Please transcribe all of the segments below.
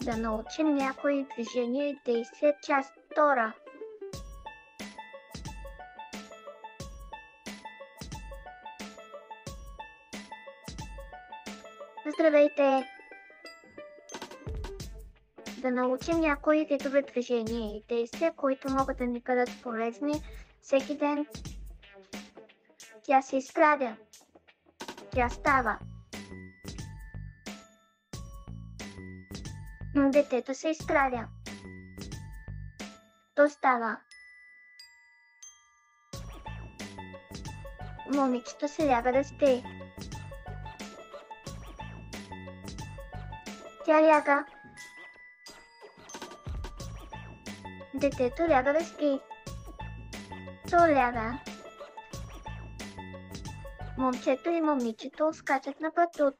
Да научим някои движения и действия, част 2. Здравейте! Да научим някои видове движения и действия, които могат да ни бъдат полезни всеки ден. Тя се изправя. Тя става. Детето се изправя. То става. Момичето се ляга да спи. Тя ляга. Детето ляга да спи. То ляга. Момчето и момичето скачат на батут.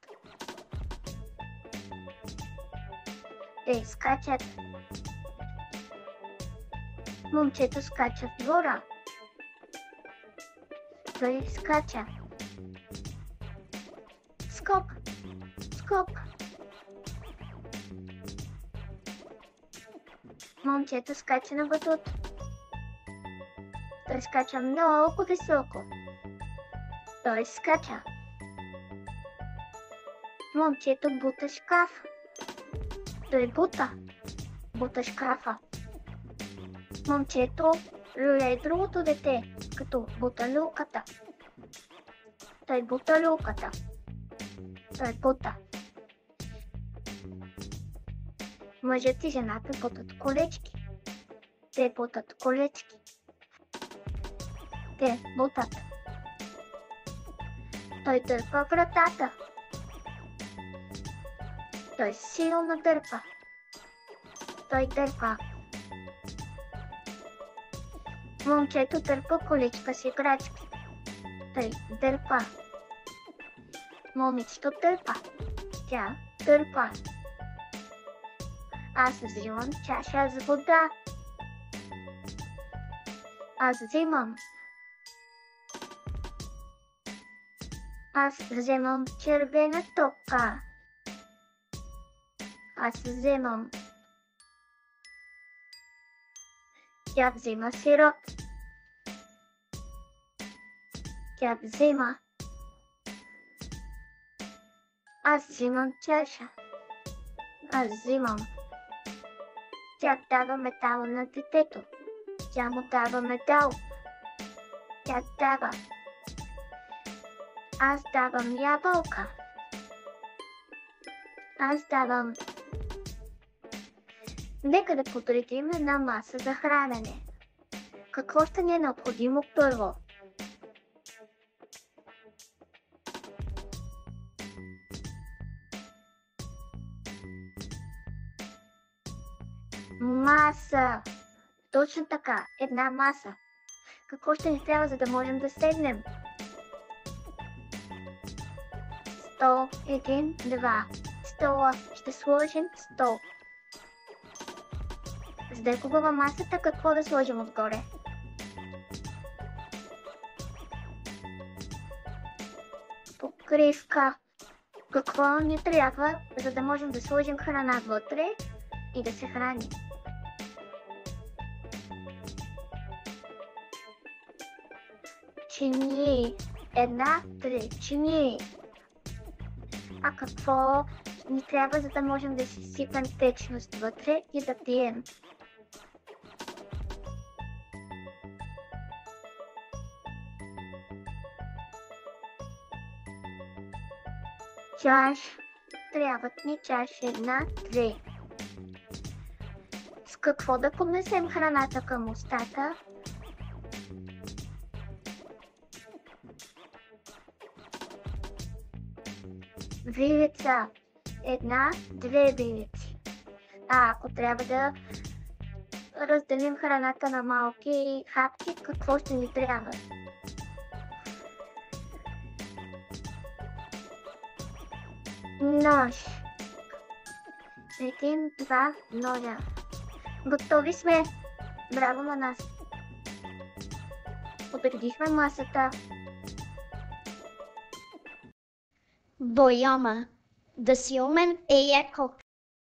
Те скачат. Момчето скача в двора. Той скача. Скок. Скок. Момчето скача на батут. Той скача много високо. Той скача. Момчето бута шкаф. Той бута. Бута шкафа. Момчето люлее другото дете, като бута люлката. Той бута люлката. Той бута. Мъжът и жената бутат колечки. Те бутат колечки. Те бутат. Той дърпа вратата. Той силно дърпа. Той дърпа. Момчето дърпа количка с играчки. Той дърпа. Момичето дърпа. Тя дърпа. Аз взимам чаша с вода. Аз взимам. Аз вземам червена топка. Аз вземам. Тя взима сироп. Тя взима. Аз взимам чаша. Аз взимам. Тя дава метал на детето. Тя му дава метал. Тя дава. Аз давам ябълка. Аз давам. Нека да подредим една маса за хранене. Какво ще ни е необходимо първо? Маса. Точно така, една маса. Какво ще ни трябва, за да можем да седнем? 100, 1, 2. Стола. Ще сложим стол. За да е хубава масата, какво да сложим отгоре? Покривка. Какво ни трябва, за да можем да сложим храна вътре и да се храним? Чинии. 1, 3 чинии. А какво ни трябва, за да можем да си сипем течност вътре и да пием? Чаш. Трябват ни чаш 1, 2. С какво да поднесем храната към устата? Вилица. 1, 2 вилици. А ако трябва да разделим храната на малки хапки, какво ще ни трябва? Нож. 1, 2 ножа. Готови сме. Браво на нас. Подредихме масата. Бойома. Да си умен е яко.